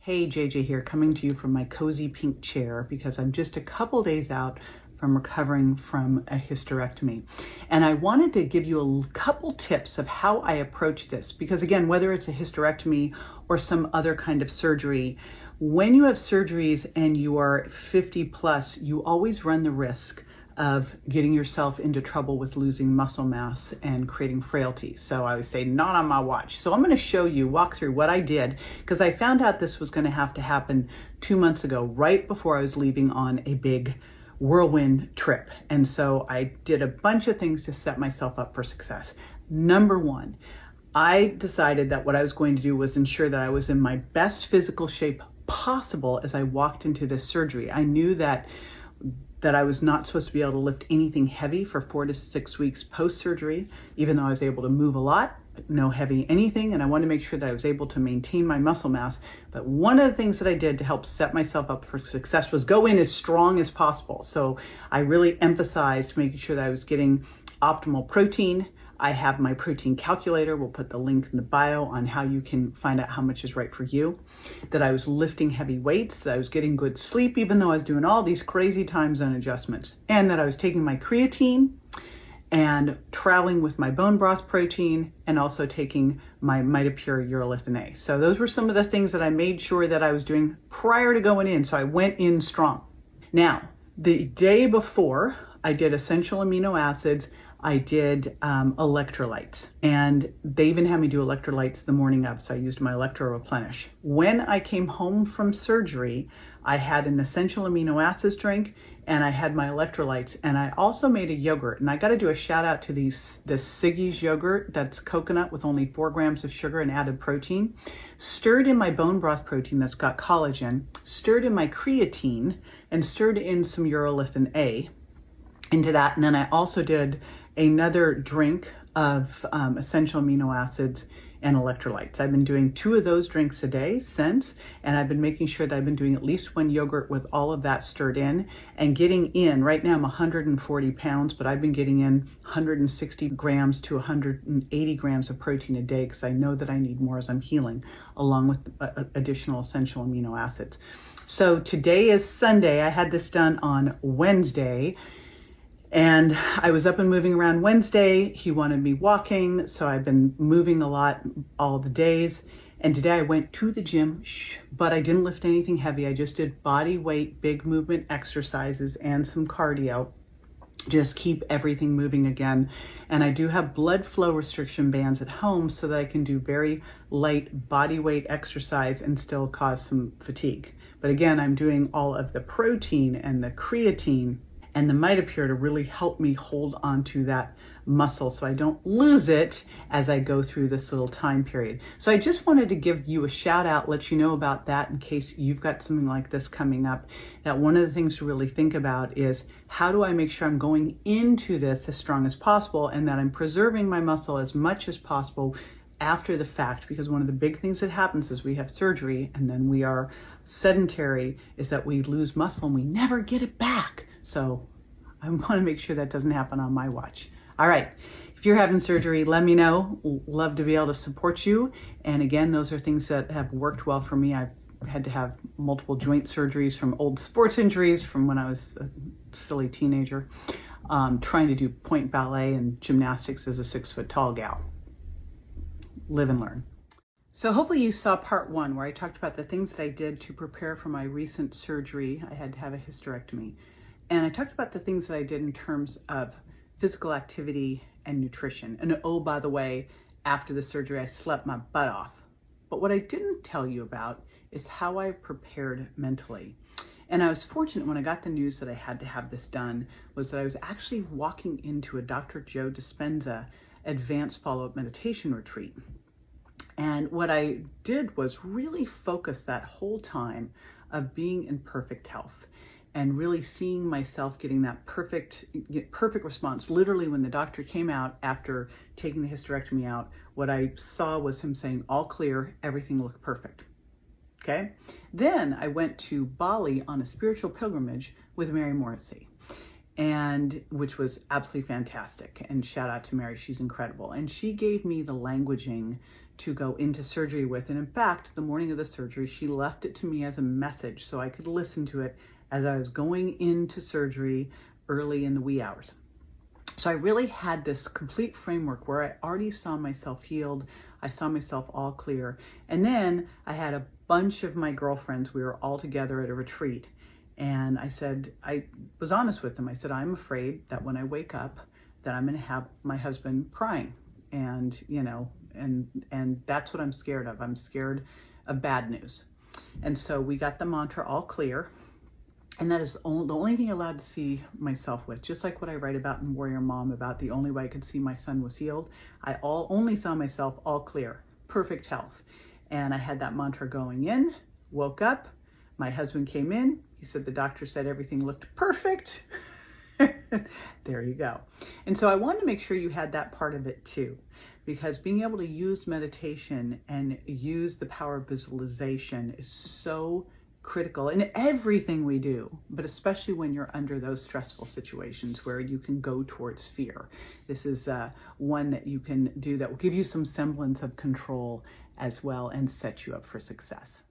Hey, JJ here, coming to you from my cozy pink chair because I'm just a couple days out from recovering from a hysterectomy. And I wanted to give you a couple tips of how I approach this because, again, whether it's a hysterectomy or some other kind of surgery, when you have surgeries and you are 50 plus, you always run the risk of getting yourself into trouble with losing muscle mass and creating frailty. So I would say, not on my watch. So I'm going to walk through what I did, because I found out this was going to have to happen 2 months ago, right before I was leaving on a big whirlwind trip. And so I did a bunch of things to set myself up for success. Number one, I decided that what I was going to do was ensure that I was in my best physical shape possible as I walked into this surgery. I knew that I was not supposed to be able to lift anything heavy for 4 to 6 weeks post-surgery, even though I was able to move a lot, no heavy anything, and I wanted to make sure that I was able to maintain my muscle mass. But one of the things that I did to help set myself up for success was go in as strong as possible. So I really emphasized making sure that I was getting optimal protein. I have my protein calculator. We'll put the link in the bio on how you can find out how much is right for you. That I was lifting heavy weights, that I was getting good sleep, even though I was doing all these crazy time zone adjustments. And that I was taking my creatine and traveling with my bone broth protein and also taking my MitoPure urolithin A. So those were some of the things that I made sure that I was doing prior to going in. So I went in strong. Now, the day before, I did essential amino acids. I did electrolytes, and they even had me do electrolytes the morning of, so I used my Electro Replenish. When I came home from surgery, I had an essential amino acids drink, and I had my electrolytes, and I also made a yogurt. And I got to do a shout out to this Siggy's yogurt that's coconut with only 4 grams of sugar and added protein, stirred in my bone broth protein that's got collagen, stirred in my creatine, and stirred in some urolithin A into that. And then I also did another drink of essential amino acids and electrolytes. I've been doing 2 of those drinks a day since, and I've been making sure that I've been doing at least 1 yogurt with all of that stirred in and getting in. Right now I'm 140 pounds, but I've been getting in 160 grams to 180 grams of protein a day because I know that I need more as I'm healing, along with additional essential amino acids. So today is Sunday. I had this done on Wednesday. And I was up and moving around Wednesday. He wanted me walking, so I've been moving a lot all the days. And today I went to the gym, but I didn't lift anything heavy. I just did body weight, big movement exercises and some cardio. Just keep everything moving again. And I do have blood flow restriction bands at home so that I can do very light body weight exercise and still cause some fatigue. But again, I'm doing all of the protein and the creatine and the MitoPure to really help me hold on to that muscle so I don't lose it as I go through this little time period. So I just wanted to give you a shout out, let you know about that in case you've got something like this coming up. That one of the things to really think about is, how do I make sure I'm going into this as strong as possible and that I'm preserving my muscle as much as possible after the fact? Because one of the big things that happens is we have surgery and then we are sedentary, is that we lose muscle and we never get it back. So I want to make sure that doesn't happen on my watch. All right, if you're having surgery, let me know. Love to be able to support you. And again, those are things that have worked well for me. I've had to have multiple joint surgeries from old sports injuries from when I was a silly teenager, trying to do point ballet and gymnastics as a 6-foot-tall gal. Live and learn. So hopefully you saw part 1 where I talked about the things that I did to prepare for my recent surgery. I had to have a hysterectomy. And I talked about the things that I did in terms of physical activity and nutrition. And oh, by the way, after the surgery, I slept my butt off. But what I didn't tell you about is how I prepared mentally. And I was fortunate when I got the news that I had to have this done, was that I was actually walking into a Dr. Joe Dispenza advanced follow-up meditation retreat. And what I did was really focus that whole time of being in perfect health and really seeing myself getting that perfect response. Literally, when the doctor came out after taking the hysterectomy out, what I saw was him saying, all clear, everything looked perfect. Okay. Then I went to Bali on a spiritual pilgrimage with Mary Morrissey. and which was absolutely fantastic. And shout out to Mary, she's incredible. And she gave me the languaging to go into surgery with. And in fact, the morning of the surgery, she left it to me as a message so I could listen to it as I was going into surgery early in the wee hours. So I really had this complete framework where I already saw myself healed. I saw myself all clear. And then I had a bunch of my girlfriends. We were all together at a retreat. And I said, I was honest with them. I said, I'm afraid that when I wake up, that I'm going to have my husband crying. And, you know, and that's what I'm scared of. I'm scared of bad news. And so we got the mantra all clear. And that is the only thing allowed to see myself with, just like what I write about in Warrior Mom about the only way I could see my son was healed. I only saw myself all clear, perfect health. And I had that mantra going in, woke up, my husband came in, he said the doctor said everything looked perfect. There you go. And so I wanted to make sure you had that part of it too, because being able to use meditation and use the power of visualization is so critical in everything we do, but especially when you're under those stressful situations where you can go towards fear. This is one that you can do that will give you some semblance of control as well and set you up for success.